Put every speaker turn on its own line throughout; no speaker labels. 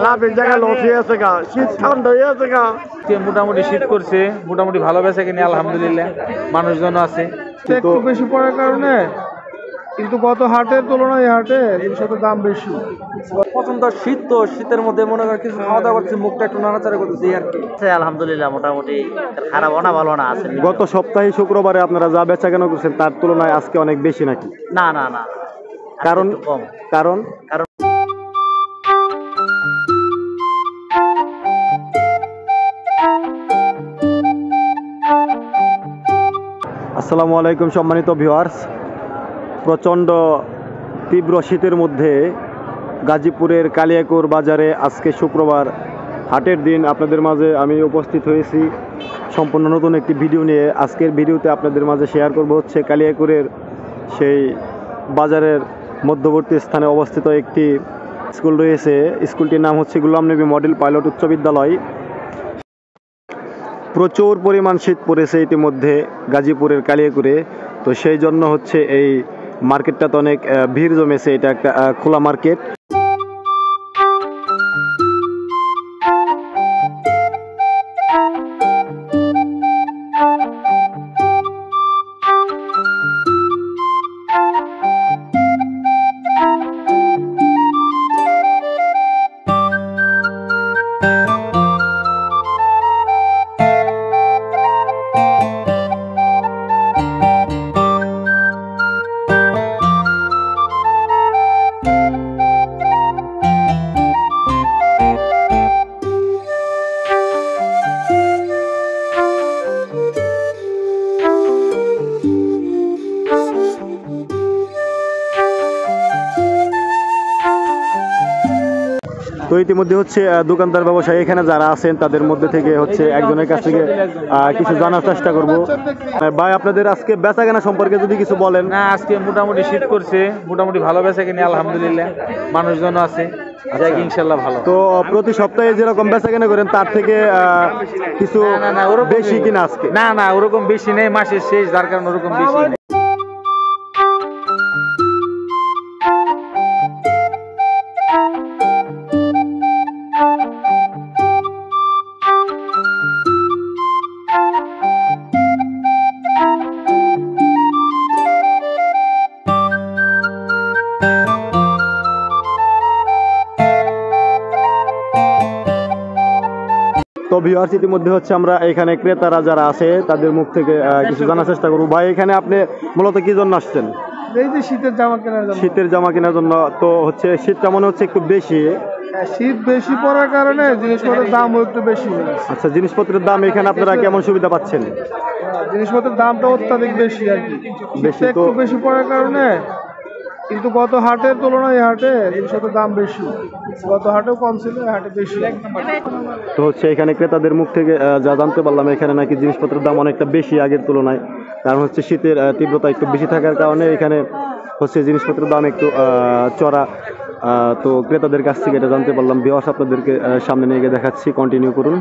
লাভের জায়গায় লস হয়ে আছে গা, শীত ঠান্ডা হয়ে আছে গা।
মোটামুটি শীত করছে, মোটামুটি ভালো বেচা কিনে আলহামদুলিল্লাহ, মানুষজন আছে।
একটু বেশি পড়ার কারণে কিন্তু গত হাটের তুলনায় এই হাটে জিনিসপত্রের দাম বেশি।
পছন্দ শীত, তো শীতের মধ্যে মনে করেন কিছু খাওয়া দাওয়া করতেছি, মুখটা একটু নাড়াচাড়া করতেছি আর কি।
আলহামদুলিল্লাহ মোটামুটি, খারাপ না ভালো না আছে।
গত সপ্তাহে শুক্রবারে আপনারা যা বেচা কেনা করছেন তার তুলনায় আজকে অনেক বেশি নাকি?
না না না,
কারণ
কম।
কারণ আসসালামু আলাইকুম সম্মানিত ভিউয়ার্স, প্রচণ্ড তীব্র শীতের মধ্যে গাজীপুরের কালিয়াকৈর বাজারে আজকে শুক্রবার হাটের দিন আপনাদের মাঝে আমি উপস্থিত হয়েছি সম্পূর্ণ নতুন একটি ভিডিও নিয়ে। আজকের ভিডিওতে আপনাদের মাঝে শেয়ার করব হচ্ছে কালিয়াকৈরের সেই বাজারের মধ্যবর্তী স্থানে অবস্থিত একটি স্কুল রয়েছে। স্কুলটির নাম হচ্ছে গোলাম নবী মডেল পাইলট উচ্চ বিদ্যালয়। প্রচুর পরিমাণ শীত পড়েছে ইতিমধ্যে গাজীপুরের কালিয়াকৈরে, তো সেই জন্য হচ্ছে এই মার্কেটটাতে অনেক ভিড় জমেছে। এটা একটা খোলা মার্কেট। তো ইতিমধ্যে হচ্ছে দোকানদার ব্যবসায়ী এখানে যারা আছেন তাদের মধ্যে থেকে হচ্ছে একজনের কাছ থেকে কিছু জানার চেষ্টা করব। ভাই, আপনাদের আজকে বেচা কেনা সম্পর্কে যদি কিছু বলেন।
না, আজকে মোটামুটি শীত করছে, মোটামুটি ভালো বেচা কিনে আলহামদুলিল্লাহ, মানুষজন আছে, ইনশাল্লাহ ভালো।
তো প্রতি সপ্তাহে যেরকম বেচা কেনা করেন তার থেকে কিছু বেশি কিনা আজকে?
না না, ওরকম বেশি নেই, মাসের শেষ, যার কারণে ওরকম বেশি নেই।
তো ভিউয়ার্স, ইতিমধ্যে হচ্ছে আমরা এখানে ক্রেতারা যারা আছে তাদের মুখ থেকে কিছু জানার চেষ্টা করবো। ভাই, এখানে আপনি মূলত কি জন্য আসছেন?
এই যে শীতের জামা কেনার জন্য।
শীতের জামা কেনার জন্য। তো হচ্ছে শীতটা মনে হচ্ছে একটু বেশি।
শীত বেশি পড়ার কারণে জিনিসপত্রের দামও একটু বেশি।
আচ্ছা, জিনিসপত্রের দাম এখানে আপনারা কেমন সুবিধা পাচ্ছেন?
জিনিসপত্রের দামটা অত্যাধিক বেশি আর কি।
বেশি তো
একটু বেশি পড়ার কারণে কিন্তু গত হাটের তুলনায় এই হাটে জিনিসপত্রের দাম বেশি। গত হাটেও কম ছিল, এই হাটে বেশি।
তো হচ্ছে এখানে ক্রেতাদের মুখ থেকে যা জানতে পারলাম, এখানে নাকি জিনিসপত্রের দাম অনেকটা বেশি আগের তুলনায়। কারণ হচ্ছে শীতের তীব্রতা একটু বেশি থাকার কারণে এখানে হচ্ছে জিনিসপত্রের দাম একটু চড়া। তো ক্রেতাদের কাছ থেকে এটা জানতে পারলাম। ভিউয়ার্স, আপনাদেরকে সামনে নিয়ে গিয়ে দেখাচ্ছি, কন্টিনিউ করুন।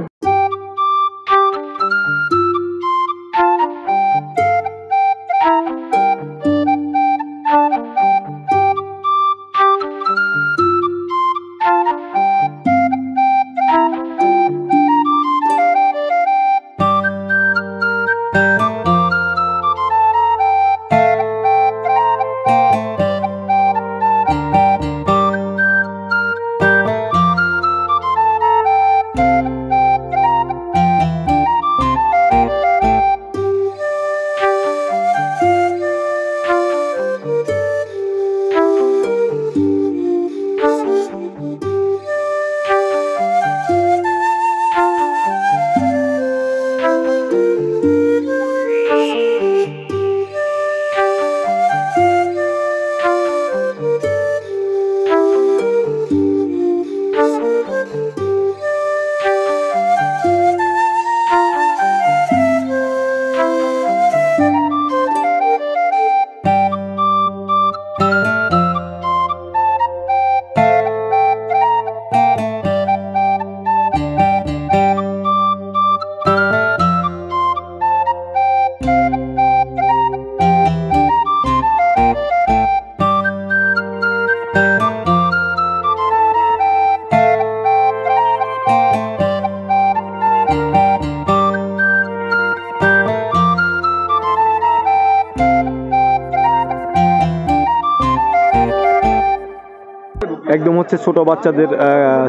হচ্ছে ছোট বাচ্চাদের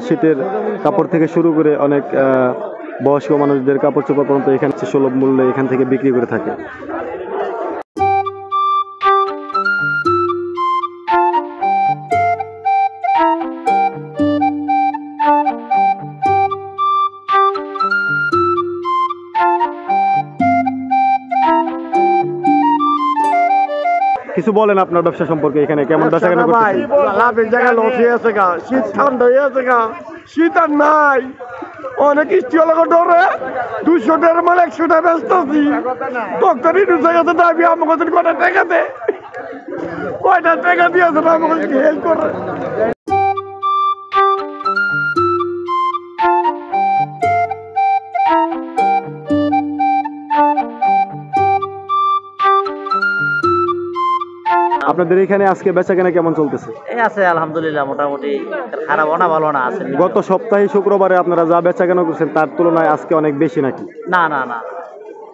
শীতের কাপড় থেকে শুরু করে অনেক বয়স্ক মানুষদের কাপড় চোপড় পর্যন্ত এখানে সুলভ মূল্যে এখান থেকে বিক্রি করে থাকে। কিছু বলেন আপনার ব্যবসা সম্পর্কে, এখানে কেমন বেচা কেনা করতেছেন?
লাভের জায়গা লস হয়ে আছে গা, শীত ঠান্ডা হয়ে আছে গা, শীত আর নাই। অনেক স্টিল ডরে 200 টাকার মাল 100 টাকা ব্যস্ত আছি। ডক্টরই ঢুকে গেছে দাবি আমাকে কটা টাকা দে, কয়টা টাকা দিয়েছে না আমাকে হেল্প করে।
আপনাদের এখানে আজকে বেচা কেনা কেমন চলতেছে?
এই আছে আলহামদুলিল্লাহ, মোটামুটি খারাপও না ভালো না, আছে।
গত সপ্তাহে শুক্রবারে আপনারা যা বেচা কেনা করছেন তার তুলনায় আজকে অনেক বেশি নাকি?
না না না,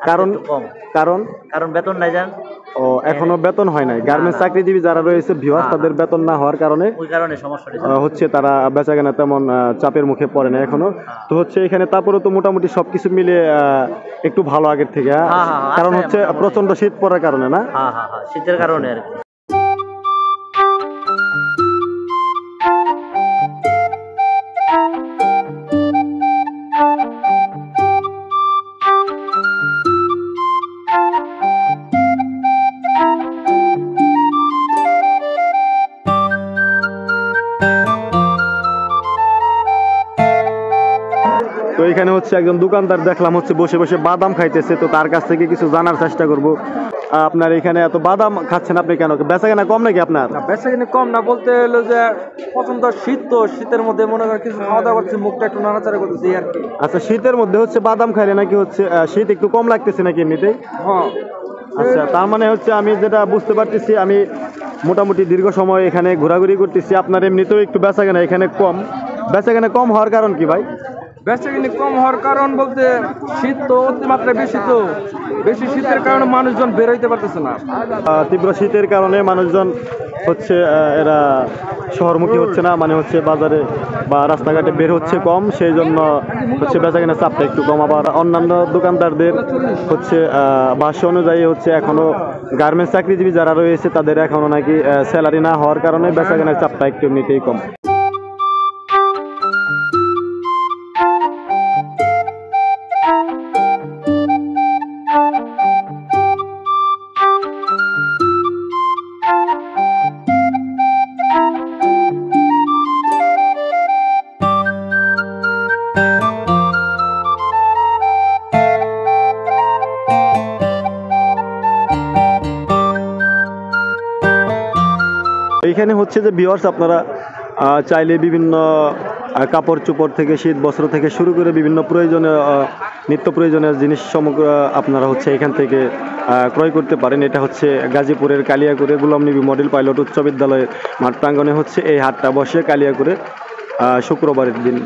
কারণ
কম।
কারণ
কারণ বেতন নাই যান।
ও এখনো বেতন হয় নাই। গার্মেন্টস চাকরিজীবী যারা রয়েছে ভিউয়ার্স, তাদের বেতন না হওয়ার কারণে
ওই কারণে সমস্যা
হচ্ছে তারা বেচা কেনা তেমন চাপের মুখে পড়ে না এখনো। তো হচ্ছে এখানে তারপরে তো মোটামুটি সবকিছু মিলে একটু ভালো আগের থেকে, কারণ হচ্ছে প্রচন্ড শীত পড়ার কারণে না?
হ্যাঁ হ্যাঁ হ্যাঁ, শীতের কারণে আর কি।
তো এখানে হচ্ছে একজন দোকানদার দেখলাম হচ্ছে বসে বসে বাদাম খাইতেছে, তো তার কাছ থেকে কিছু জানার চেষ্টা করব। আপনার এখানে এত বাদাম খাচ্ছেন আপনি কেন? বেচা কেনা কম নাকি আপনার?
বেচা কিনে কম না, বলতে হলো যে প্রথম তো শীত, তো শীতের মধ্যে মনে করেন কিছু খাওয়া দাওয়া করছি, মুখটা একটু নাড়াচাড়া করতেছি আর কি।
আচ্ছা, শীতের মধ্যে হচ্ছে বাদাম খাইলে নাকি হচ্ছে শীত একটু কম লাগতেছে নাকি এমনিতেই?
হ্যাঁ।
আচ্ছা, তার মানে হচ্ছে আমি যেটা বুঝতে পারতেছি, আমি মোটামুটি দীর্ঘ সময় এখানে ঘোরাঘুরি করতেছি, আপনার এমনিতেও একটু বেচা কেনা এখানে কম। বেচা কেনা কম হওয়ার কারণ কি ভাই?
বেচা কিনে কম হওয়ার কারণ বলতে শীত তো অতিমাত্রায় বেশি, তো বেশি শীতের কারণে মানুষজন বের হইতে পারতেছে না।
তীব্র শীতের কারণে মানুষজন হচ্ছে এরা শহরমুখী হচ্ছে না, মানে হচ্ছে বাজারে বা রাস্তাঘাটে বের হচ্ছে কম, সেই জন্য হচ্ছে বেচাকেনার চাপটা একটু কম। আবার অন্যান্য দোকানদারদের হচ্ছে ভাষ্য অনুযায়ী হচ্ছে এখনো গার্মেন্টস চাকরিজীবী যারা রয়েছে তাদের এখনো নাকি স্যালারি না হওয়ার কারণে বেচাকেনার চাপটা একটু এমনিতেই কম। এইখানে হচ্ছে যে ভিউয়ার্স, আপনারা চাইলে বিভিন্ন কাপড় চোপড় থেকে শীত বস্ত্র থেকে শুরু করে বিভিন্ন প্রয়োজনীয় নিত্য প্রয়োজনীয় জিনিস সমগ্র আপনারা হচ্ছে এখান থেকে ক্রয় করতে পারেন। এটা হচ্ছে গাজীপুরের কালিয়াকুড়ে গোলাম নবী মডেল পাইলট উচ্চ বিদ্যালয়ের মাঠ প্রাঙ্গণে হচ্ছে এই হাটটা বসে কালিয়াকুড়ে শুক্রবারের দিন।